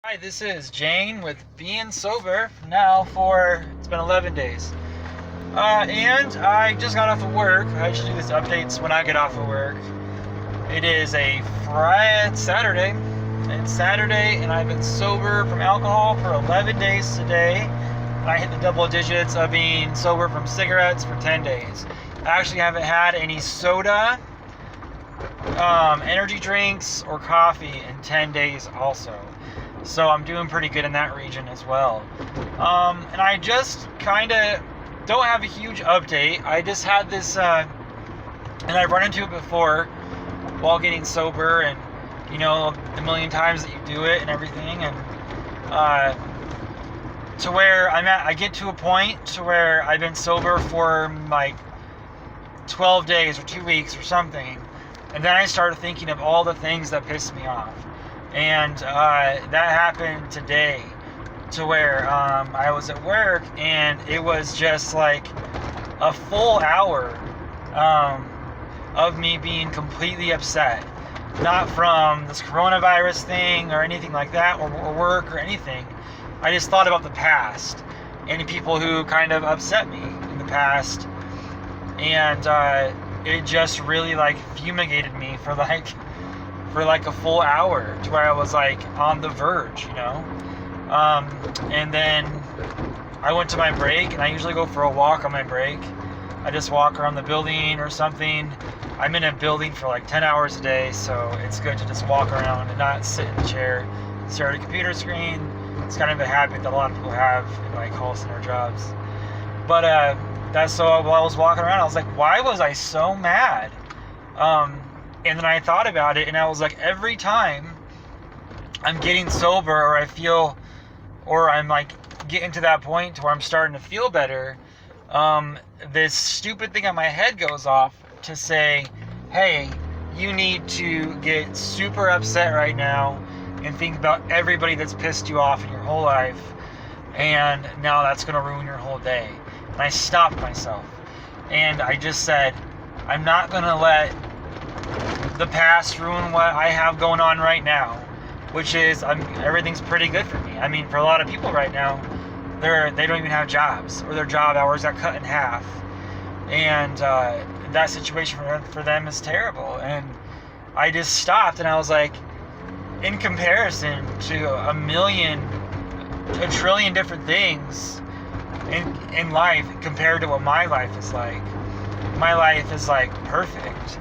Hi, this is Jane with Being Sober now for, it's been 11 days. And I just got off of work. I usually do these updates when I get off of work. It is a Saturday. It's Saturday, and I've been sober from alcohol for 11 days today. I hit the double digits of being sober from cigarettes for 10 days. I actually haven't had any soda, energy drinks, or coffee in 10 days also. So I'm doing pretty good in that region as well. And I just kind of don't have a huge update. I just had this, and I've run into it before while getting sober, and you know, the million times that you do it and everything, and to where I get to a point to where I've been sober for like 12 days or 2 weeks or something, and then I started thinking of all the things that pissed me off. And that happened today, to where I was at work, and it was just like a full hour of me being completely upset. Not from this coronavirus thing or anything like that, or work or anything. I just thought about the past and the people who kind of upset me in the past, and it just really like fumigated me for like a full hour, to where I was like on the verge, you know. And then I went to my break, and I usually go for a walk on my break. I just walk around the building or something. I'm in a building for like 10 hours a day, so it's good to just walk around and not sit in the chair, stare at a computer screen. It's kind of a habit that a lot of people have in like call center jobs. But that's so while I was walking around, I was like, why was I so mad? And then I thought about it, and I was like, every time I'm getting sober, or I feel, or I'm like getting to that point to where I'm starting to feel better, this stupid thing on my head goes off to say, hey, you need to get super upset right now and think about everybody that's pissed you off in your whole life, and now that's going to ruin your whole day. And I stopped myself, and I just said, I'm not going to let the past ruin what I have going on right now, which is everything's pretty good for me. I mean, for a lot of people right now, they don't even have jobs, or their job hours got cut in half, and that situation for them is terrible. And I just stopped, and I was like, in comparison to a trillion different things in life, compared to what my life is like perfect.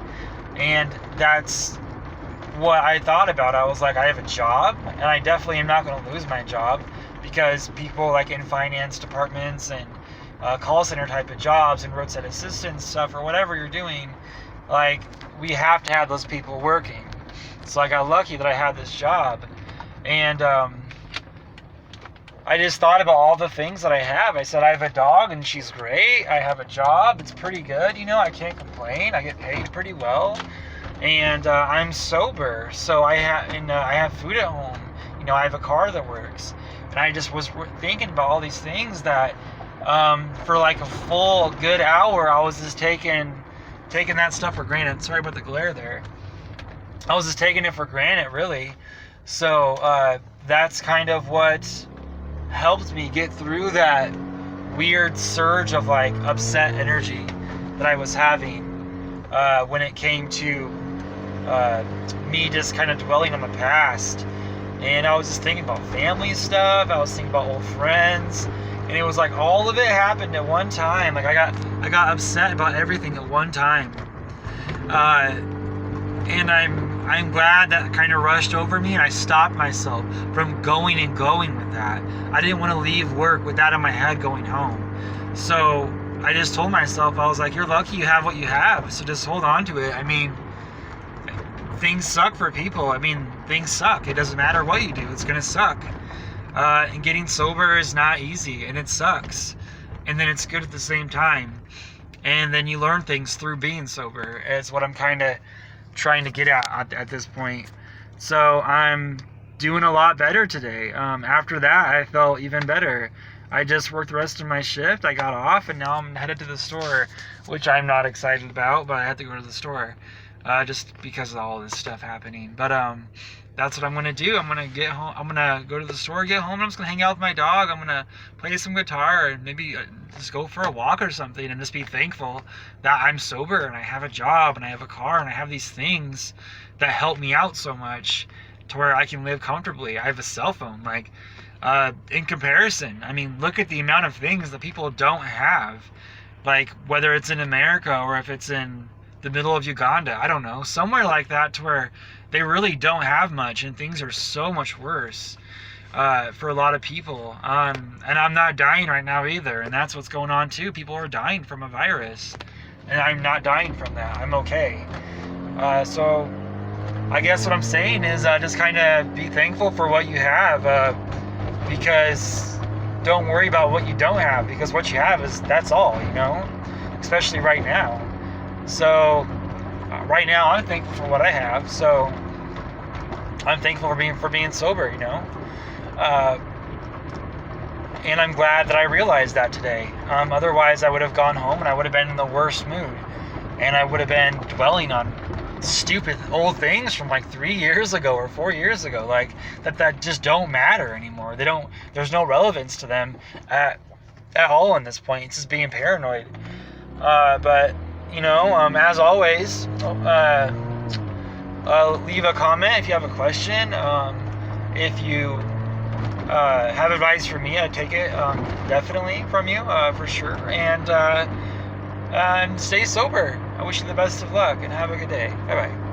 And that's what I thought about. I was like, I have a job, and I definitely am not going to lose my job, because people like in finance departments and call center type of jobs and roadside assistance stuff, or whatever you're doing, like, we have to have those people working. So I got lucky that I had this job, and I just thought about all the things that I have. I said, I have a dog, and she's great. I have a job. It's pretty good. You know, I can't complain. I get paid pretty well. And I'm sober. So I have food at home. You know, I have a car that works. And I just was thinking about all these things that for like a full good hour, I was just taking that stuff for granted. Sorry about the glare there. I was just taking it for granted, really. So that's kind of what helped me get through that weird surge of like upset energy that I was having when it came to me just kind of dwelling on the past. And I was just thinking about family stuff. I was thinking about old friends, and it was like all of it happened at one time. Like I got upset about everything at one time, and I'm glad that kind of rushed over me, and I stopped myself from going with that. I didn't want to leave work with that in my head going home. So I just told myself, I was like, you're lucky you have what you have, so just hold on to it. I mean, things suck for people. I mean, things suck. It doesn't matter what you do, it's going to suck. And getting sober is not easy, and it sucks. And then it's good at the same time. And then you learn things through being sober, is what I'm kind of trying to get at this point. So I'm doing a lot better today. After that, I felt even better. I just worked the rest of my shift. I got off, and now I'm headed to the store, which I'm not excited about, but I have to go to the store. just because of all this stuff happening. But that's what I'm gonna do. I'm gonna get home. I'm gonna go to the store, get home, and I'm just gonna hang out with my dog. I'm gonna play some guitar and maybe just go for a walk or something, and just be thankful that I'm sober and I have a job and I have a car and I have these things that help me out so much to where I can live comfortably. I have a cell phone. Like, in comparison, I mean, look at the amount of things that people don't have. Like, whether it's in America or if it's in the middle of Uganda, I don't know, somewhere like that, to where they really don't have much and things are so much worse for a lot of people. And I'm not dying right now either, and that's what's going on too. People are dying from a virus, and I'm not dying from that. I'm okay. So I guess what I'm saying is just kind of be thankful for what you have, because don't worry about what you don't have, because what you have that's all, you know, especially right now. So right now I'm thankful for what I have, so I'm thankful for being sober, you know, and I'm glad that I realized that today. Otherwise I would have gone home and I would have been in the worst mood, and I would have been dwelling on stupid old things from like 3 years ago or 4 years ago, like that just don't matter anymore. There's no relevance to them at all in this point. It's just being paranoid. But you know, as always, leave a comment if you have a question. If you have advice for me, I'd take it definitely from you, for sure. And stay sober. I wish you the best of luck and have a good day. Bye bye.